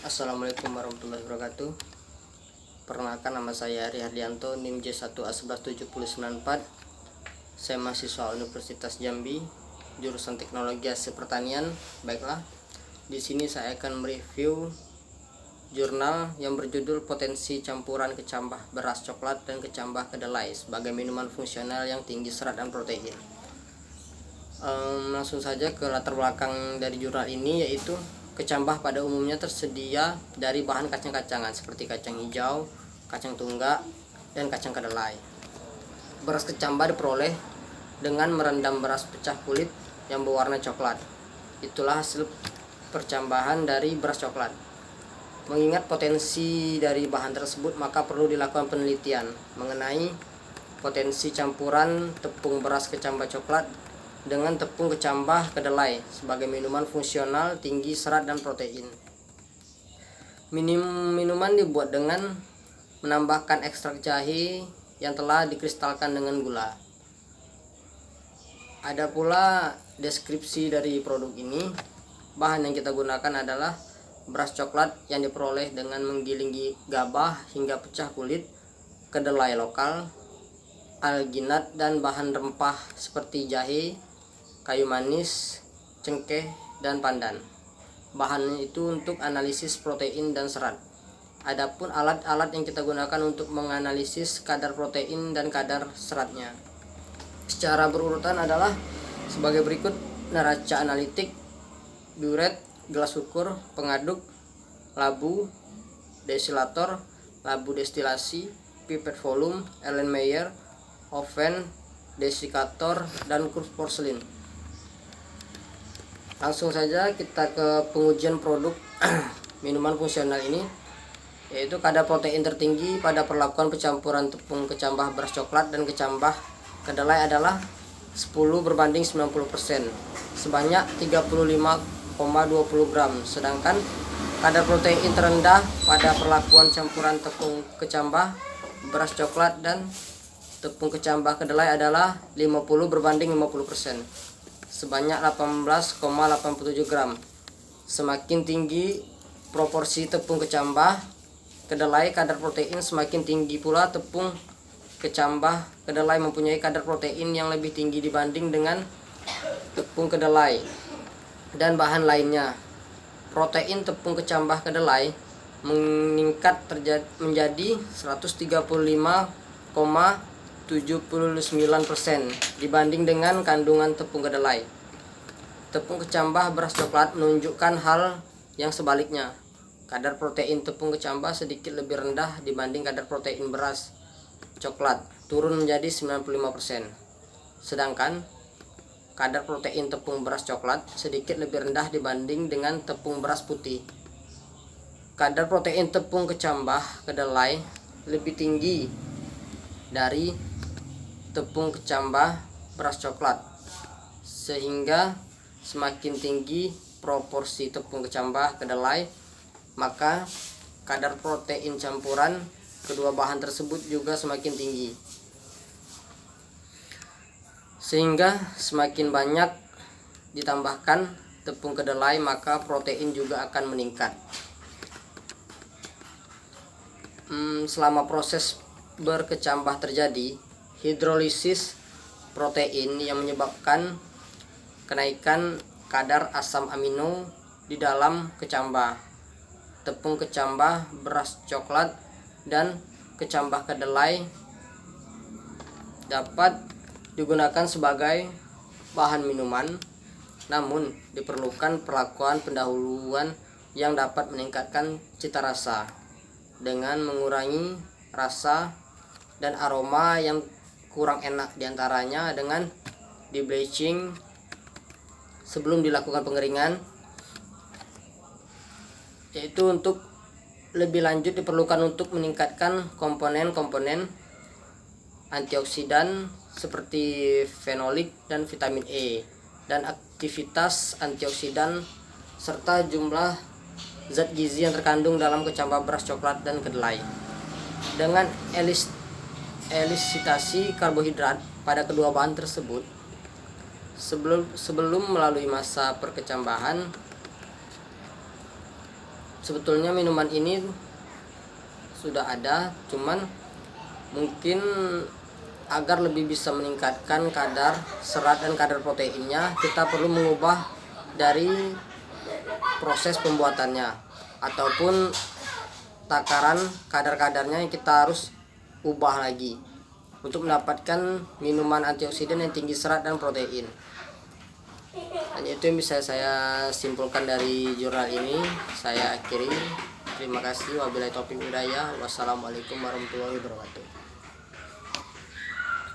Assalamualaikum warahmatullahi wabarakatuh. Perkenalkan, nama saya Ari Hardianto, NIM J1A117094. Saya mahasiswa Universitas Jambi, jurusan Teknologi Hasil Pertanian. Baiklah, di sini saya akan mereview jurnal yang berjudul Potensi Campuran Kecambah Beras Coklat dan Kecambah Kedelai sebagai minuman fungsional yang tinggi serat dan protein. Langsung saja ke latar belakang dari jurnal ini, yaitu kecambah pada umumnya tersedia dari bahan kacang-kacangan seperti kacang hijau, kacang tunggak, dan kacang kedelai. Beras kecambah diperoleh dengan merendam beras pecah kulit yang berwarna coklat. Itulah hasil percambahan dari beras coklat. Mengingat potensi dari bahan tersebut, maka perlu dilakukan penelitian mengenai potensi campuran tepung beras kecambah coklat dengan tepung kecambah kedelai sebagai minuman fungsional tinggi serat dan protein. Minuman dibuat dengan menambahkan ekstrak jahe yang telah dikristalkan dengan gula. Ada pula deskripsi dari produk ini. Bahan yang kita gunakan adalah beras coklat yang diperoleh dengan menggiling gabah hingga pecah kulit, kedelai lokal, alginat, dan bahan rempah seperti jahe, kayu manis, cengkeh, dan pandan. Bahan itu untuk analisis protein dan serat. Adapun alat-alat yang kita gunakan untuk menganalisis kadar protein dan kadar seratnya secara berurutan adalah sebagai berikut: neraca analitik, biuret, gelas ukur, pengaduk, labu, desilator, labu destilasi, pipet volume, Erlenmeyer, oven, desikator, dan kurv porselin. Langsung saja kita ke pengujian produk minuman fungsional ini, yaitu kadar protein tertinggi pada perlakuan pencampuran tepung kecambah beras coklat dan kecambah kedelai adalah 10/90% sebanyak 35,20 gram. Sedangkan kadar protein terendah pada perlakuan campuran tepung kecambah beras coklat dan tepung kecambah kedelai adalah 50/50% sebanyak 18,87 gram. Semakin tinggi proporsi tepung kecambah kedelai kadar protein, semakin tinggi pula tepung kecambah kedelai mempunyai kadar protein yang lebih tinggi dibanding dengan tepung kedelai dan bahan lainnya. Protein tepung kecambah kedelai meningkat menjadi 135,79% dibanding dengan kandungan tepung kedelai. Tepung kecambah beras coklat menunjukkan hal yang sebaliknya. Kadar protein tepung kecambah sedikit lebih rendah dibanding kadar protein beras coklat, turun menjadi 95%. Sedangkan kadar protein tepung beras coklat sedikit lebih rendah dibanding dengan tepung beras putih. Kadar protein tepung kecambah kedelai lebih tinggi dari tepung kecambah beras coklat, sehingga semakin tinggi proporsi tepung kecambah kedelai, maka kadar protein campuran kedua bahan tersebut juga semakin tinggi, sehingga semakin banyak ditambahkan tepung kedelai maka protein juga akan meningkat. Selama proses berkecambah terjadi hidrolisis protein yang menyebabkan kenaikan kadar asam amino di dalam kecambah. Tepung kecambah beras coklat dan kecambah kedelai dapat digunakan sebagai bahan minuman, namun diperlukan perlakuan pendahuluan yang dapat meningkatkan cita rasa dengan mengurangi rasa dan aroma yang kurang enak, diantaranya dengan di bleaching sebelum dilakukan pengeringan. Yaitu untuk lebih lanjut diperlukan untuk meningkatkan komponen-komponen antioksidan seperti fenolik dan vitamin E dan aktivitas antioksidan serta jumlah zat gizi yang terkandung dalam kecambah beras coklat dan kedelai. Dengan elisitasi karbohidrat pada kedua bahan tersebut sebelum melalui masa perkecambahan, sebetulnya minuman ini sudah ada, cuman mungkin agar lebih bisa meningkatkan kadar serat dan kadar proteinnya, kita perlu mengubah dari proses pembuatannya ataupun takaran kadar-kadarnya yang kita harus ubah lagi untuk mendapatkan minuman antioksidan yang tinggi serat dan protein. Dan itu yang bisa saya simpulkan dari jurnal ini. Saya akhiri. Terima kasih. Wabillahi taufiq wal hidayah. Wassalamualaikum warahmatullahi wabarakatuh.